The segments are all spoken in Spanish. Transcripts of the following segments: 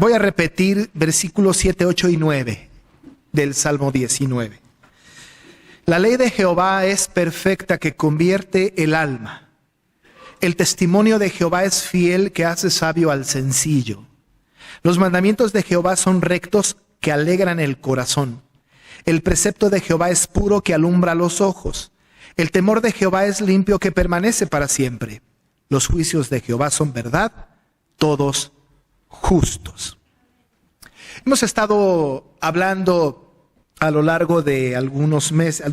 Voy a repetir versículos 7, 8 y 9 del Salmo 19. La ley de Jehová es perfecta, que convierte el alma. El testimonio de Jehová es fiel, que hace sabio al sencillo. Los mandamientos de Jehová son rectos, que alegran el corazón. El precepto de Jehová es puro, que alumbra los ojos. El temor de Jehová es limpio, que permanece para siempre. Los juicios de Jehová son verdad, todos justos. Hemos estado hablando a lo largo de algunos meses,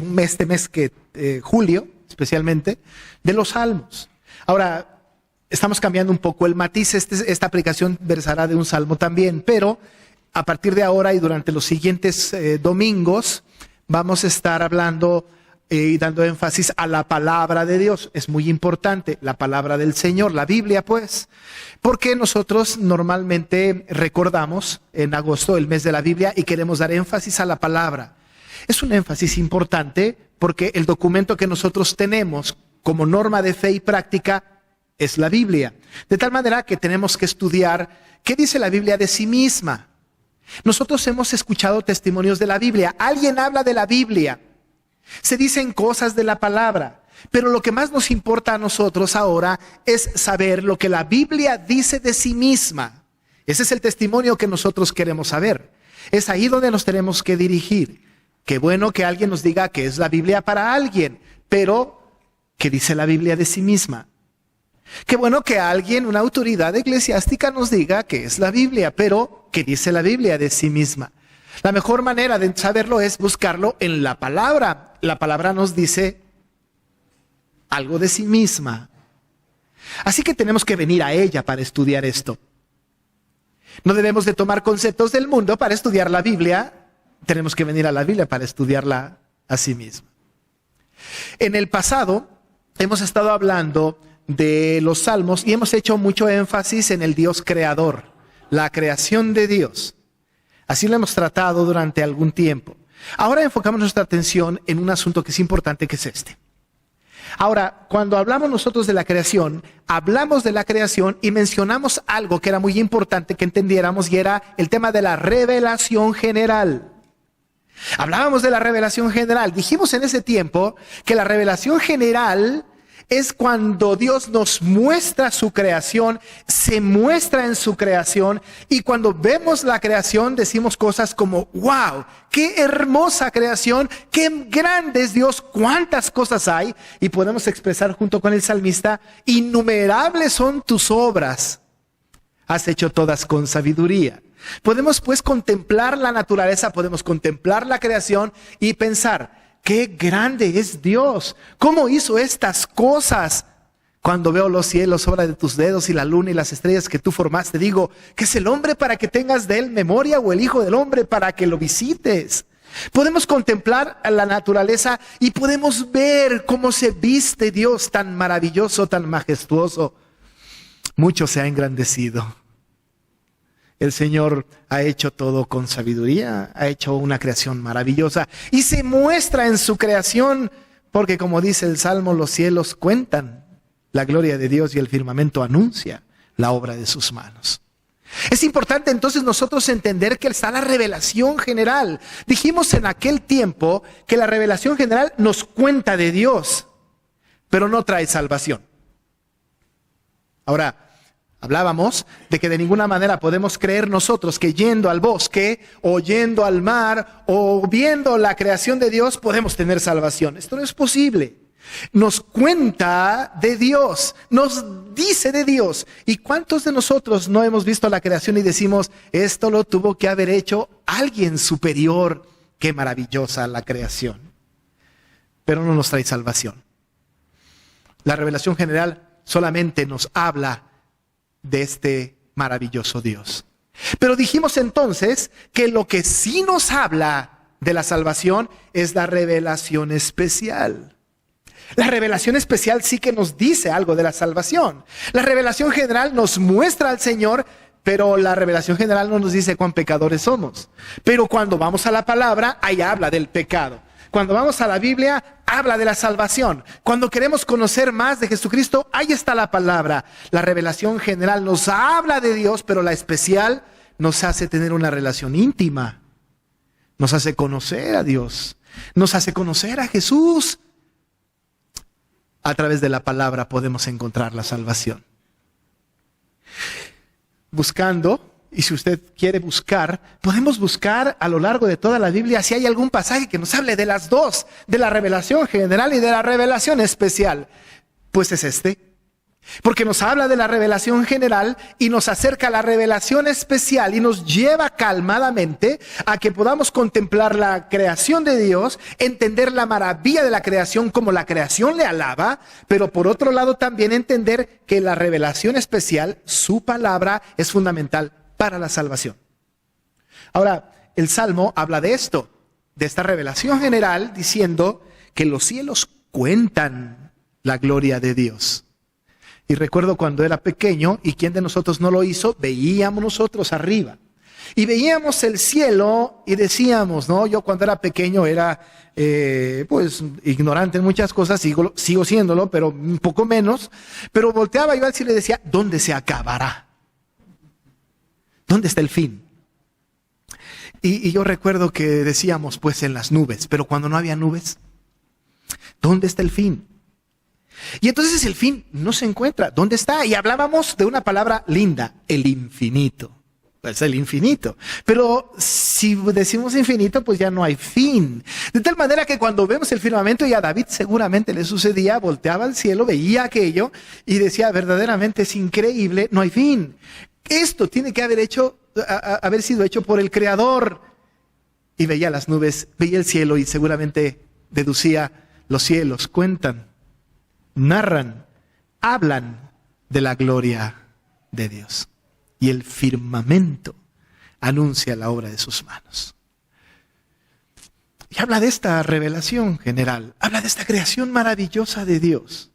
julio especialmente, de los salmos. Ahora, estamos cambiando un poco el matiz. Esta aplicación versará de un salmo también, pero a partir de ahora y durante los siguientes domingos vamos a estar hablando y dando énfasis a la palabra de Dios. Es muy importante, la palabra del Señor, la Biblia pues, porque nosotros normalmente recordamos en agosto el mes de la Biblia y queremos dar énfasis a la palabra. Es un énfasis importante porque el documento que nosotros tenemos como norma de fe y práctica es la Biblia. De tal manera que tenemos que estudiar qué dice la Biblia de sí misma. Nosotros hemos escuchado testimonios de la Biblia. Alguien habla de la Biblia. Se dicen cosas de la palabra. Pero lo que más nos importa a nosotros ahora es saber lo que la Biblia dice de sí misma. Ese es el testimonio que nosotros queremos saber. Es ahí donde nos tenemos que dirigir. Qué bueno que alguien nos diga que es la Biblia para alguien, pero ¿qué dice la Biblia de sí misma? Qué bueno que alguien, una autoridad eclesiástica, nos diga que es la Biblia, pero ¿qué dice la Biblia de sí misma? La mejor manera de saberlo es buscarlo en la palabra. La palabra nos dice algo de sí misma. Así que tenemos que venir a ella para estudiar esto. No debemos de tomar conceptos del mundo para estudiar la Biblia. Tenemos que venir a la Biblia para estudiarla a sí misma. En el pasado hemos estado hablando de los salmos y hemos hecho mucho énfasis en el Dios creador, la creación de Dios. Así lo hemos tratado durante algún tiempo. Ahora enfocamos nuestra atención en un asunto que es importante, que es este. Ahora, cuando hablamos nosotros de la creación, hablamos de la creación y mencionamos algo que era muy importante que entendiéramos, y era el tema de la revelación general. Hablábamos de la revelación general. Dijimos en ese tiempo que la revelación general es cuando Dios nos muestra su creación, se muestra en su creación, y cuando vemos la creación decimos cosas como: ¡wow! ¡Qué hermosa creación! ¡Qué grande es Dios! ¡Cuántas cosas hay! Y podemos expresar junto con el salmista: innumerables son tus obras, has hecho todas con sabiduría. Podemos pues contemplar la naturaleza, podemos contemplar la creación y pensar: ¡qué grande es Dios! ¿Cómo hizo estas cosas? Cuando veo los cielos, obra de tus dedos, y la luna y las estrellas que tú formaste, digo: ¿qué es el hombre para que tengas de él memoria, o el hijo del hombre para que lo visites? Podemos contemplar la naturaleza y podemos ver cómo se viste Dios, tan maravilloso, tan majestuoso. Mucho se ha engrandecido. El Señor ha hecho todo con sabiduría, ha hecho una creación maravillosa y se muestra en su creación, porque como dice el Salmo, los cielos cuentan la gloria de Dios y el firmamento anuncia la obra de sus manos. Es importante entonces nosotros entender que está la revelación general. Dijimos en aquel tiempo que la revelación general nos cuenta de Dios, pero no trae salvación. Ahora, hablábamos de que de ninguna manera podemos creer nosotros que yendo al bosque o yendo al mar o viendo la creación de Dios podemos tener salvación. Esto no es posible. Nos cuenta de Dios, nos dice de Dios. ¿Y cuántos de nosotros no hemos visto la creación y decimos: esto lo tuvo que haber hecho alguien superior? ¡Qué maravillosa la creación! Pero no nos trae salvación. La revelación general solamente nos habla de este maravilloso Dios. Pero dijimos entonces que lo que sí nos habla de la salvación es la revelación especial. La revelación especial sí que nos dice algo de la salvación. La revelación general nos muestra al Señor, pero la revelación general no nos dice cuán pecadores somos. Pero cuando vamos a la palabra, ahí habla del pecado. Cuando vamos a la Biblia, habla de la salvación. Cuando queremos conocer más de Jesucristo, ahí está la palabra. La revelación general nos habla de Dios, pero la especial nos hace tener una relación íntima, nos hace conocer a Dios, nos hace conocer a Jesús. A través de la palabra podemos encontrar la salvación. Buscando, y si usted quiere buscar, podemos buscar a lo largo de toda la Biblia si hay algún pasaje que nos hable de las dos, de la revelación general y de la revelación especial. Pues es este. Porque nos habla de la revelación general y nos acerca a la revelación especial y nos lleva calmadamente a que podamos contemplar la creación de Dios, entender la maravilla de la creación como la creación le alaba, pero por otro lado también entender que la revelación especial, su palabra, es fundamental para la salvación. Ahora, el Salmo habla de esto, de esta revelación general, diciendo que los cielos cuentan la gloria de Dios. Y recuerdo cuando era pequeño, y quién de nosotros no lo hizo, veíamos nosotros arriba. Y veíamos el cielo y decíamos, ¿no? Yo cuando era pequeño era, pues, ignorante en muchas cosas, sigo siéndolo, pero un poco menos. Pero volteaba yo al cielo y decía, ¿dónde se acabará? ¿Dónde está el fin? Y yo recuerdo que decíamos, pues, en las nubes. Pero cuando no había nubes, ¿dónde está el fin? Y entonces el fin no se encuentra. ¿Dónde está? Y hablábamos de una palabra linda, el infinito. Pues el infinito. Pero si decimos infinito, pues ya no hay fin. De tal manera que cuando vemos el firmamento, y a David seguramente le sucedía, volteaba al cielo, veía aquello y decía, verdaderamente es increíble, no hay fin. Esto tiene que haber sido hecho por el Creador. Y veía las nubes, veía el cielo y seguramente deducía, los cielos cuentan, narran, hablan de la gloria de Dios. Y el firmamento anuncia la obra de sus manos. Y habla de esta revelación general, habla de esta creación maravillosa de Dios,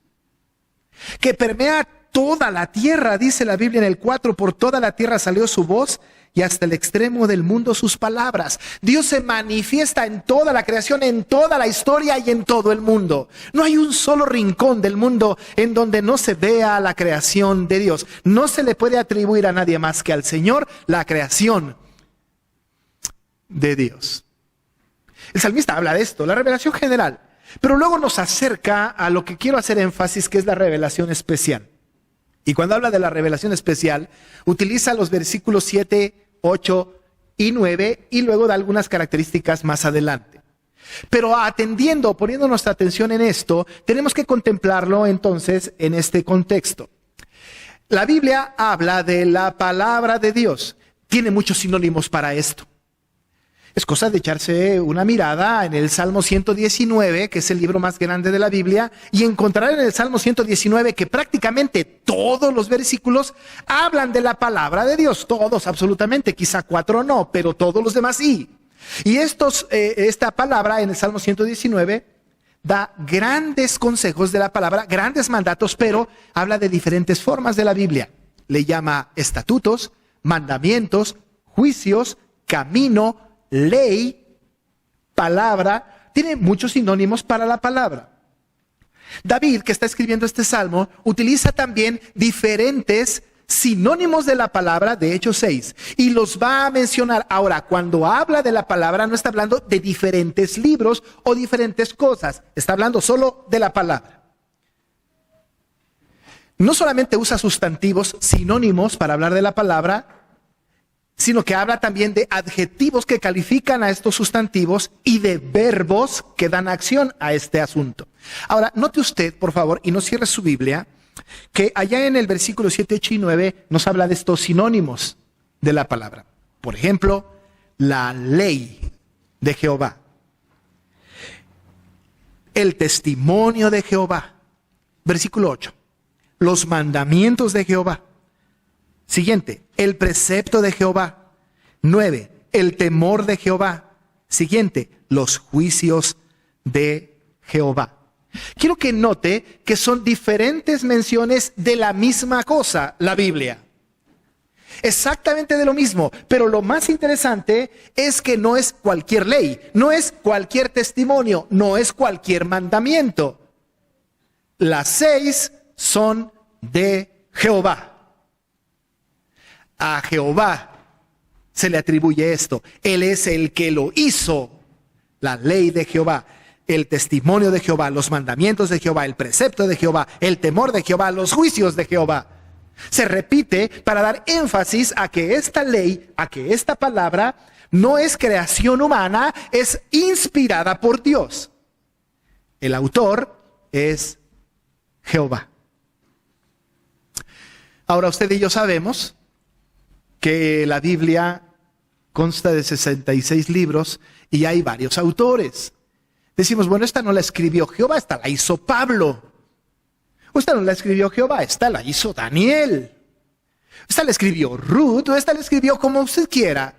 que permea toda la tierra, dice la Biblia en el 4, por toda la tierra salió su voz y hasta el extremo del mundo sus palabras. Dios se manifiesta en toda la creación, en toda la historia y en todo el mundo. No hay un solo rincón del mundo en donde no se vea la creación de Dios. No se le puede atribuir a nadie más que al Señor la creación de Dios. El salmista habla de esto, la revelación general, pero luego nos acerca a lo que quiero hacer énfasis, que es la revelación especial. Y cuando habla de la revelación especial, utiliza los versículos 7, 8 y 9 y luego da algunas características más adelante. Pero poniendo nuestra atención en esto, tenemos que contemplarlo entonces en este contexto. La Biblia habla de la palabra de Dios. Tiene muchos sinónimos para esto. Es cosa de echarse una mirada en el Salmo 119, que es el libro más grande de la Biblia, y encontrar en el Salmo 119 que prácticamente todos los versículos hablan de la palabra de Dios. Todos, absolutamente. Quizá 4 no, pero todos los demás sí. Y esta palabra en el Salmo 119 da grandes consejos de la palabra, grandes mandatos, pero habla de diferentes formas de la Biblia. Le llama estatutos, mandamientos, juicios, camino, ley, palabra. Tiene muchos sinónimos para la palabra. David, que está escribiendo este salmo, utiliza también diferentes sinónimos de la palabra, de Hechos 6, y los va a mencionar. Ahora, cuando habla de la palabra, no está hablando de diferentes libros o diferentes cosas, está hablando solo de la palabra. No solamente usa sustantivos, sinónimos para hablar de la palabra, sino que habla también de adjetivos que califican a estos sustantivos y de verbos que dan acción a este asunto. Ahora, note usted, por favor, y no cierre su Biblia, que allá en el versículo 7, 8 y 9 nos habla de estos sinónimos de la palabra. Por ejemplo, la ley de Jehová, el testimonio de Jehová. Versículo 8, los mandamientos de Jehová. Siguiente, el precepto de Jehová. 9, el temor de Jehová. Siguiente, los juicios de Jehová. Quiero que note que son diferentes menciones de la misma cosa, la Biblia. Exactamente de lo mismo, pero lo más interesante es que no es cualquier ley, no es cualquier testimonio, no es cualquier mandamiento. Las 6 son de Jehová. A Jehová se le atribuye esto. Él es el que lo hizo. La ley de Jehová, el testimonio de Jehová, los mandamientos de Jehová, el precepto de Jehová, el temor de Jehová, los juicios de Jehová. Se repite para dar énfasis a que esta ley, a que esta palabra no es creación humana, es inspirada por Dios. El autor es Jehová. Ahora usted y yo sabemos que la Biblia consta de 66 libros y hay varios autores. Decimos, bueno, esta no la escribió Jehová, esta la hizo Pablo. O esta no la escribió Jehová, esta la hizo Daniel. Esta la escribió Ruth, o esta la escribió como usted quiera.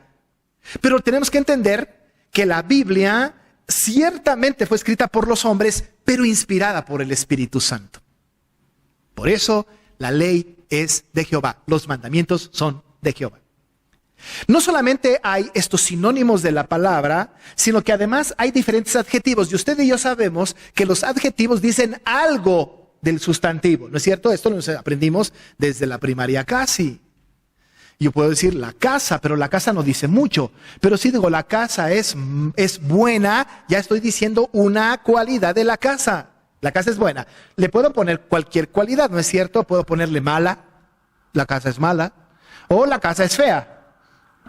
Pero tenemos que entender que la Biblia ciertamente fue escrita por los hombres, pero inspirada por el Espíritu Santo. Por eso la ley es de Jehová, los mandamientos son de Jehová. No solamente hay estos sinónimos de la palabra, sino que además hay diferentes adjetivos. Y usted y yo sabemos que los adjetivos dicen algo del sustantivo, ¿no es cierto? Esto lo aprendimos desde la primaria casi. Yo puedo decir la casa, pero la casa no dice mucho. Pero si digo la casa es buena, ya estoy diciendo una cualidad de la casa. La casa es buena. Le puedo poner cualquier cualidad, ¿no es cierto? Puedo ponerle mala, la casa es mala. O la casa es fea.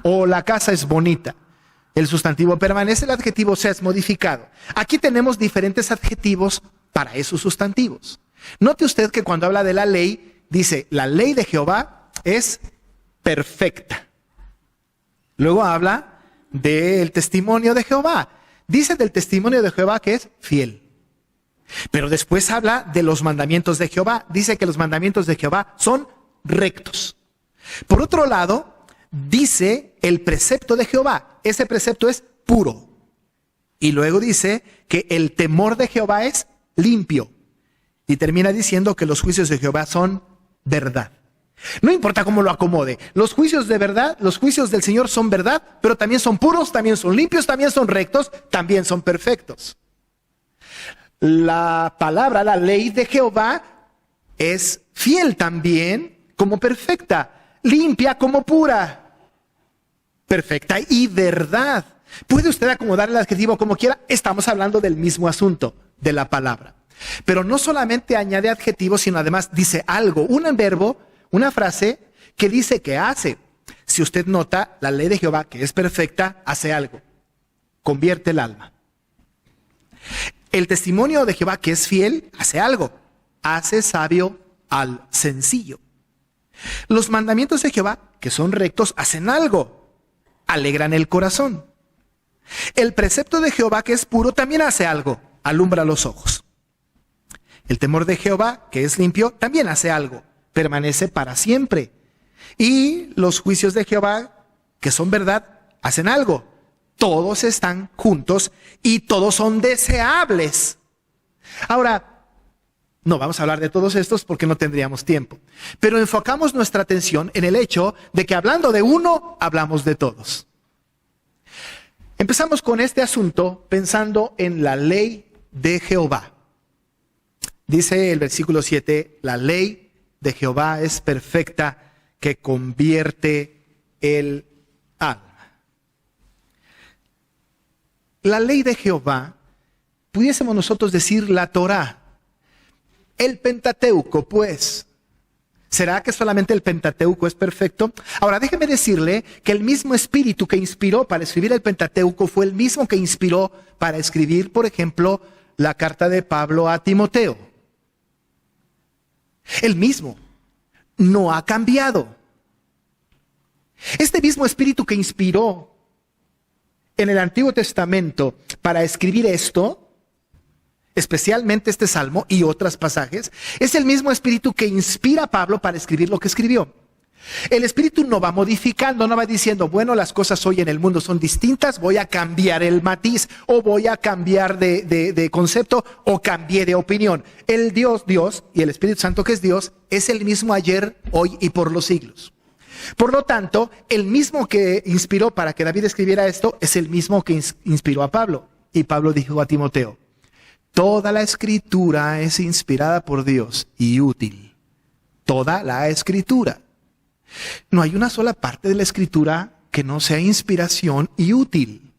O la casa es bonita. El sustantivo permanece, el adjetivo se ha modificado. Aquí tenemos diferentes adjetivos para esos sustantivos. Note usted que cuando habla de la ley, dice, la ley de Jehová es perfecta. Luego habla del testimonio de Jehová. Dice del testimonio de Jehová que es fiel. Pero después habla de los mandamientos de Jehová. Dice que los mandamientos de Jehová son rectos. Por otro lado, dice el precepto de Jehová. Ese precepto es puro. Y luego dice que el temor de Jehová es limpio. Y termina diciendo que los juicios de Jehová son verdad. No importa cómo lo acomode. Los juicios de verdad, los juicios del Señor son verdad, pero también son puros, también son limpios, también son rectos, también son perfectos. La palabra, la ley de Jehová es fiel también como perfecta, limpia como pura, perfecta y verdad. Puede usted acomodar el adjetivo como quiera, estamos hablando del mismo asunto, de la palabra. Pero no solamente añade adjetivos, sino además dice algo, un verbo, una frase que dice que hace. Si usted nota, la ley de Jehová, que es perfecta, hace algo. Convierte el alma. El testimonio de Jehová, que es fiel, hace algo. Hace sabio al sencillo. Los mandamientos de Jehová, que son rectos, hacen algo. Alegran el corazón. El precepto de Jehová, que es puro, también hace algo. Alumbra los ojos. El temor de Jehová, que es limpio, también hace algo. Permanece para siempre. Y los juicios de Jehová, que son verdad, hacen algo. Todos están juntos y todos son deseables. Ahora, no vamos a hablar de todos estos porque no tendríamos tiempo. Pero enfocamos nuestra atención en el hecho de que hablando de uno, hablamos de todos. Empezamos con este asunto pensando en la ley de Jehová. Dice el versículo 7, la ley de Jehová es perfecta que convierte el alma. La ley de Jehová, pudiésemos nosotros decir la Torá, el Pentateuco, pues. ¿Será que solamente el Pentateuco es perfecto? Ahora déjeme decirle que el mismo espíritu que inspiró para escribir el Pentateuco fue el mismo que inspiró para escribir, por ejemplo, la carta de Pablo a Timoteo. El mismo, no ha cambiado. Este mismo espíritu que inspiró en el Antiguo Testamento para escribir esto, especialmente este salmo y otros pasajes, es el mismo espíritu que inspira a Pablo para escribir lo que escribió. El espíritu no va modificando, no va diciendo, bueno, las cosas hoy en el mundo son distintas, voy a cambiar el matiz, o voy a cambiar de concepto, o cambié de opinión. El Dios y el Espíritu Santo que es Dios, es el mismo ayer, hoy y por los siglos. Por lo tanto, el mismo que inspiró para que David escribiera esto, es el mismo que inspiró a Pablo. Y Pablo dijo a Timoteo, toda la escritura es inspirada por Dios y útil. Toda la escritura. No hay una sola parte de la escritura que no sea inspiración y útil.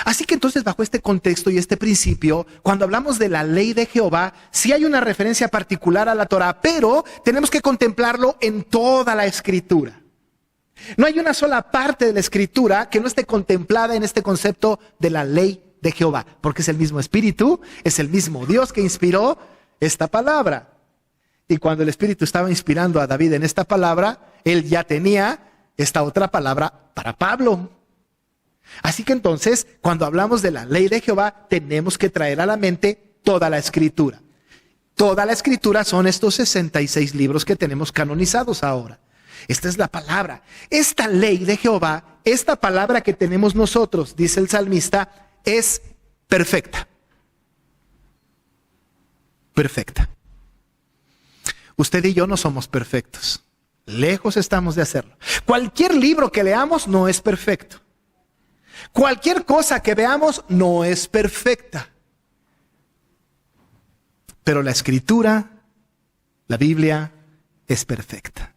Así que entonces, bajo este contexto y este principio, cuando hablamos de la ley de Jehová, sí hay una referencia particular a la Torá, pero tenemos que contemplarlo en toda la Escritura. No hay una sola parte de la Escritura que no esté contemplada en este concepto de la ley de Jehová, porque es el mismo Espíritu, es el mismo Dios que inspiró esta palabra. Y cuando el Espíritu estaba inspirando a David en esta palabra, él ya tenía esta otra palabra para Pablo. Así que entonces, cuando hablamos de la ley de Jehová, tenemos que traer a la mente toda la Escritura. Toda la Escritura son estos 66 libros que tenemos canonizados ahora. Esta es la palabra. Esta ley de Jehová, esta palabra que tenemos nosotros, dice el salmista, es perfecta. Perfecta. Usted y yo no somos perfectos. Lejos estamos de hacerlo. Cualquier libro que leamos no es perfecto. Cualquier cosa que veamos no es perfecta. Pero la Escritura, la Biblia, es perfecta.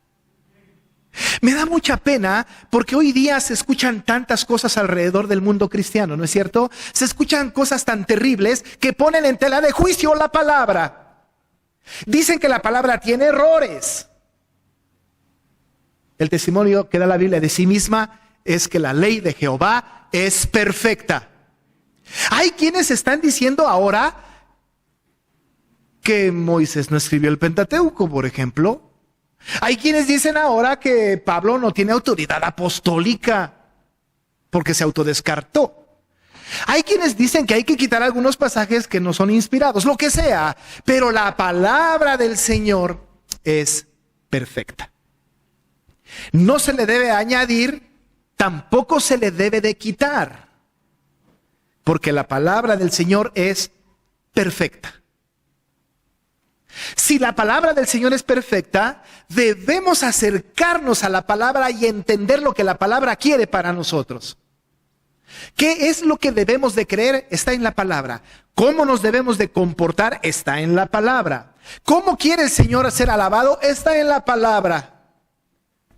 Me da mucha pena porque hoy día se escuchan tantas cosas alrededor del mundo cristiano, ¿no es cierto? Se escuchan cosas tan terribles que ponen en tela de juicio la palabra. Dicen que la palabra tiene errores. El testimonio que da la Biblia de sí misma es que la ley de Jehová es perfecta. Hay quienes están diciendo ahora que Moisés no escribió el Pentateuco, por ejemplo. Hay quienes dicen ahora que Pablo no tiene autoridad apostólica porque se autodescartó. Hay quienes dicen que hay que quitar algunos pasajes que no son inspirados, lo que sea, pero la palabra del Señor es perfecta. No se le debe añadir, tampoco se le debe de quitar, porque la palabra del Señor es perfecta. Si la palabra del Señor es perfecta, debemos acercarnos a la palabra y entender lo que la palabra quiere para nosotros. ¿Qué es lo que debemos de creer? Está en la palabra. ¿Cómo nos debemos de comportar? Está en la palabra. ¿Cómo quiere el Señor ser alabado? Está en la palabra.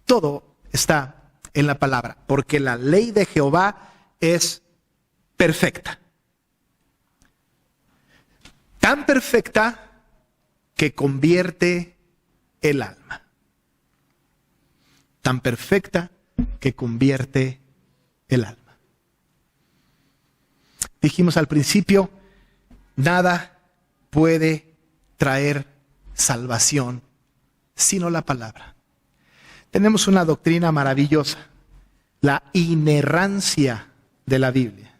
Todo está en la palabra, porque la ley de Jehová es perfecta. Tan perfecta que convierte el alma. Tan perfecta que convierte el alma. Dijimos al principio, nada puede traer salvación sino la palabra. Tenemos una doctrina maravillosa, la inerrancia de la Biblia.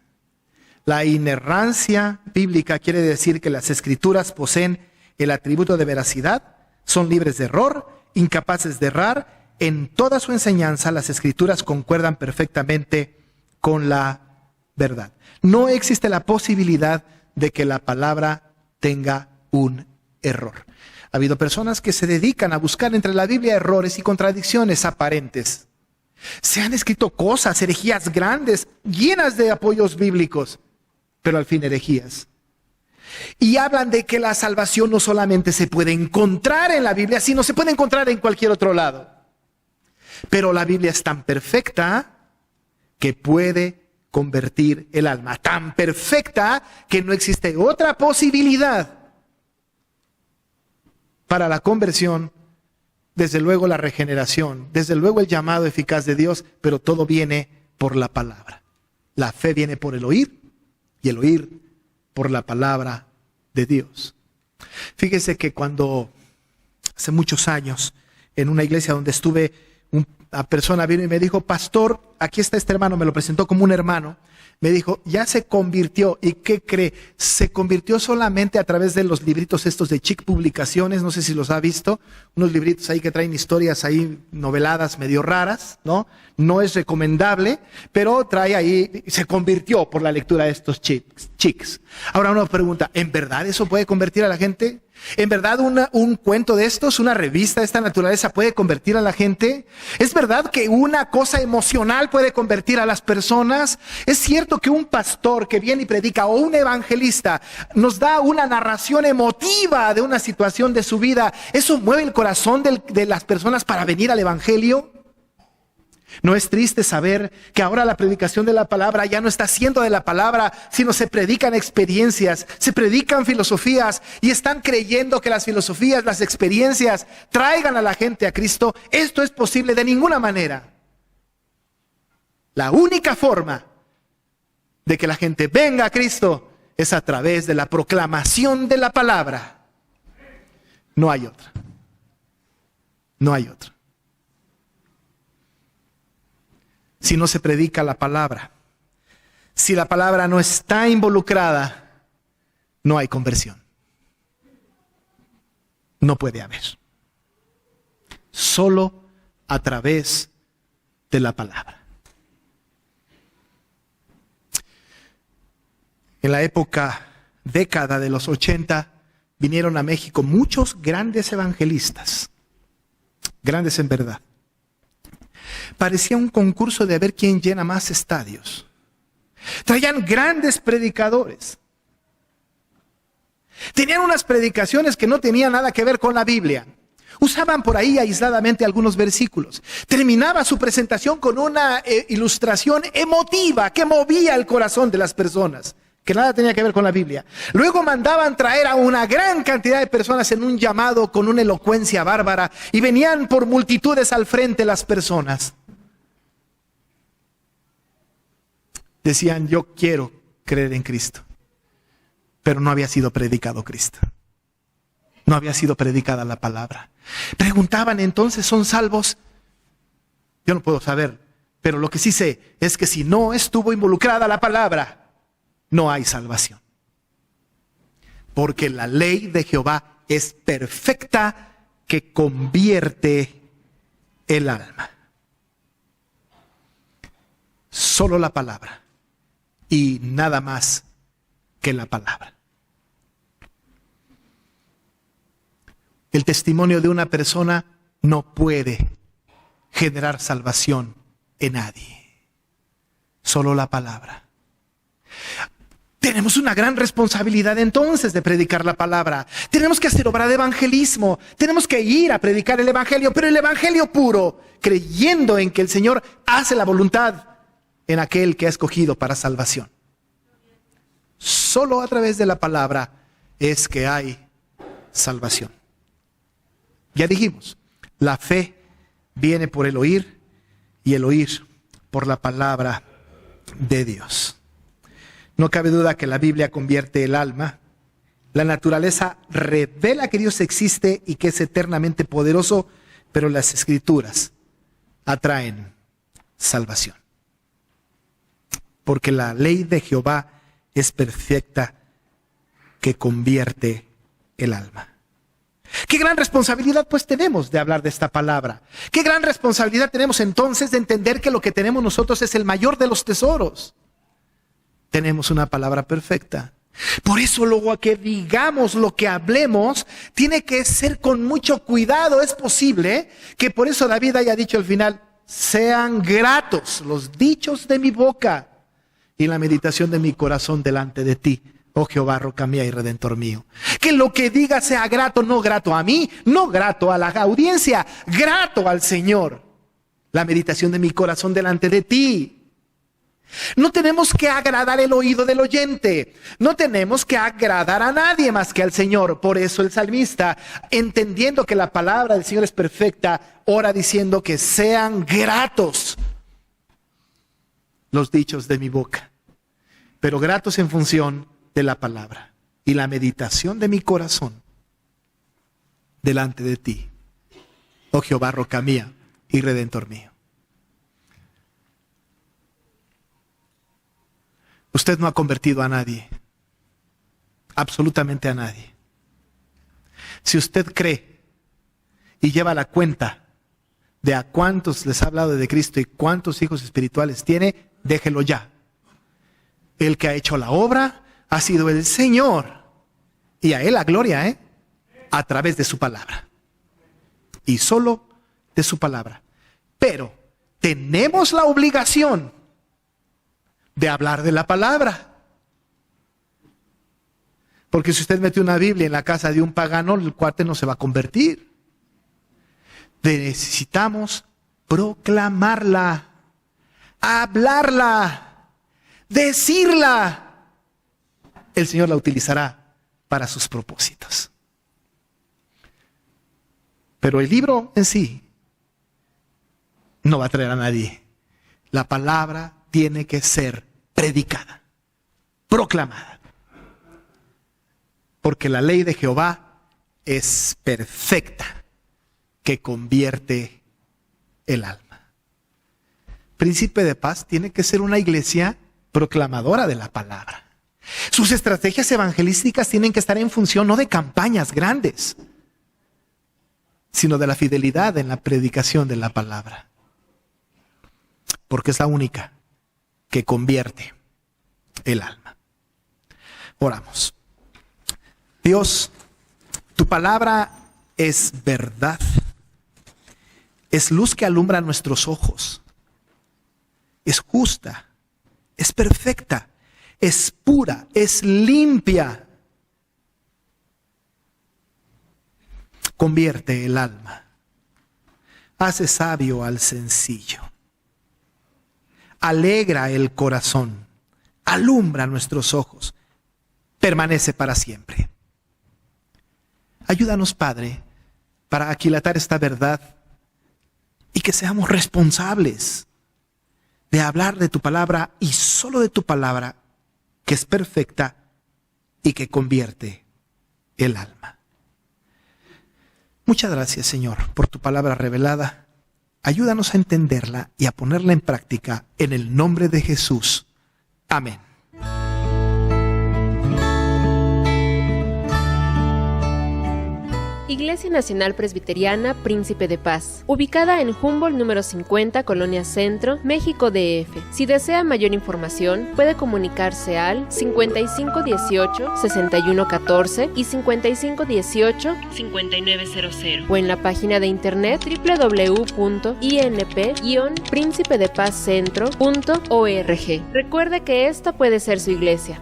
La inerrancia bíblica quiere decir que las Escrituras poseen el atributo de veracidad, son libres de error, incapaces de errar. En toda su enseñanza, las Escrituras concuerdan perfectamente con la verdad. No existe la posibilidad de que la palabra tenga un error. Ha habido personas que se dedican a buscar entre la Biblia errores y contradicciones aparentes. Se han escrito cosas, herejías grandes, llenas de apoyos bíblicos, pero al fin herejías. Y hablan de que la salvación no solamente se puede encontrar en la Biblia, sino se puede encontrar en cualquier otro lado. Pero la Biblia es tan perfecta que puede convertir el alma. Tan perfecta que no existe otra posibilidad para la conversión. Desde luego la regeneración, desde luego el llamado eficaz de Dios, pero todo viene por la palabra. La fe viene por el oír y el oír por la palabra de Dios. Fíjese que cuando hace muchos años en una iglesia donde estuve, una persona vino y me dijo: pastor, aquí está este hermano, me lo presentó como un hermano. Me dijo, ya se convirtió. ¿Y qué cree? Se convirtió solamente a través de los libritos estos de Chic Publicaciones, no sé si los ha visto, unos libritos ahí que traen historias ahí noveladas medio raras, ¿no? No es recomendable, pero trae ahí, se convirtió por la lectura de estos chics. Ahora uno pregunta, ¿en verdad eso puede convertir a la gente? ¿En verdad un cuento de estos, una revista de esta naturaleza puede convertir a la gente? ¿Es verdad que una cosa emocional puede convertir a las personas? ¿Es cierto que un pastor que viene y predica o un evangelista nos da una narración emotiva de una situación de su vida, eso mueve el corazón de las personas para venir al evangelio? ¿No es triste saber que ahora la predicación de la palabra ya no está siendo de la palabra, sino se predican experiencias, se predican filosofías y están creyendo que las filosofías, las experiencias traigan a la gente a Cristo? Esto es posible de ninguna manera. La única forma de que la gente venga a Cristo es a través de la proclamación de la palabra. No hay otra. No hay otra. Si no se predica la palabra, si la palabra no está involucrada, no hay conversión. No puede haber. Solo a través de la palabra. En la década de los 80, vinieron a México muchos grandes evangelistas, grandes en verdad. Parecía un concurso de ver quién llena más estadios. Traían grandes predicadores. Tenían unas predicaciones que no tenían nada que ver con la Biblia. Usaban por ahí aisladamente algunos versículos. Terminaba su presentación con una ilustración emotiva que movía el corazón de las personas, que nada tenía que ver con la Biblia. Luego mandaban traer a una gran cantidad de personas en un llamado con una elocuencia bárbara y venían por multitudes al frente las personas. Decían, yo quiero creer en Cristo, pero no había sido predicado Cristo. No había sido predicada la palabra. Preguntaban entonces, ¿son salvos? Yo no puedo saber, pero lo que sí sé es que si no estuvo involucrada la palabra, no hay salvación. Porque la ley de Jehová es perfecta, que convierte el alma. Solo la palabra y nada más que la palabra. El testimonio de una persona no puede generar salvación en nadie. Solo la palabra. Tenemos una gran responsabilidad entonces de predicar la palabra. Tenemos que hacer obra de evangelismo. Tenemos que ir a predicar el evangelio, pero el evangelio puro, creyendo en que el Señor hace la voluntad en aquel que ha escogido para salvación. Solo a través de la palabra es que hay salvación. Ya dijimos, la fe viene por el oír y el oír por la palabra de Dios. No cabe duda que la Biblia convierte el alma. La naturaleza revela que Dios existe y que es eternamente poderoso, pero las Escrituras atraen salvación. Porque la ley de Jehová es perfecta, que convierte el alma. Qué gran responsabilidad pues tenemos de hablar de esta palabra. Qué gran responsabilidad tenemos entonces de entender que lo que tenemos nosotros es el mayor de los tesoros. Tenemos una palabra perfecta. Por eso luego que digamos lo que hablemos, tiene que ser con mucho cuidado. Es posible que por eso David haya dicho al final, sean gratos los dichos de mi boca y la meditación de mi corazón delante de ti, oh Jehová, roca mía y redentor mío. Que lo que diga sea grato, no grato a mí, no grato a la audiencia, grato al Señor. La meditación de mi corazón delante de ti. No tenemos que agradar el oído del oyente. No tenemos que agradar a nadie más que al Señor. Por eso el salmista, entendiendo que la palabra del Señor es perfecta, ora diciendo que sean gratos los dichos de mi boca. Pero gratos en función de la palabra y la meditación de mi corazón delante de ti, oh Jehová, roca mía y redentor mío. Usted no ha convertido a nadie, absolutamente a nadie. Si usted cree y lleva la cuenta de a cuántos les ha hablado de Cristo y cuántos hijos espirituales tiene, déjelo ya. El que ha hecho la obra ha sido el Señor, y a Él la gloria, a través de su palabra. Y solo de su palabra. Pero tenemos la obligación de hablar de la palabra. Porque si usted mete una Biblia en la casa de un pagano, el cuate no se va a convertir. Necesitamos proclamarla, hablarla, decirla. El Señor la utilizará para sus propósitos. Pero el libro en sí no va a traer a nadie. La palabra tiene que ser predicada, proclamada. Porque la ley de Jehová es perfecta, que convierte el alma. Príncipe de Paz tiene que ser una iglesia proclamadora de la palabra. Sus estrategias evangelísticas tienen que estar en función no de campañas grandes, sino de la fidelidad en la predicación de la palabra. Porque es la única que convierte el alma. Oramos. Dios, tu palabra es verdad. Es luz que alumbra nuestros ojos. Es justa, es perfecta, es pura, es limpia. Convierte el alma. Hace sabio al sencillo. Alegra el corazón. Alumbra nuestros ojos. Permanece para siempre. Ayúdanos, Padre, para aquilatar esta verdad y que seamos responsables de hablar de tu palabra y solo de tu palabra, que es perfecta y que convierte el alma. Muchas gracias, Señor, por tu palabra revelada. Ayúdanos a entenderla y a ponerla en práctica en el nombre de Jesús. Amén. Iglesia Nacional Presbiteriana Príncipe de Paz, ubicada en Humboldt número 50, Colonia Centro, México DF. Si desea mayor información, puede comunicarse al 5518-6114 y 5518-5900 o en la página de internet www.inp-principedepazcentro.org. Recuerde que esta puede ser su iglesia.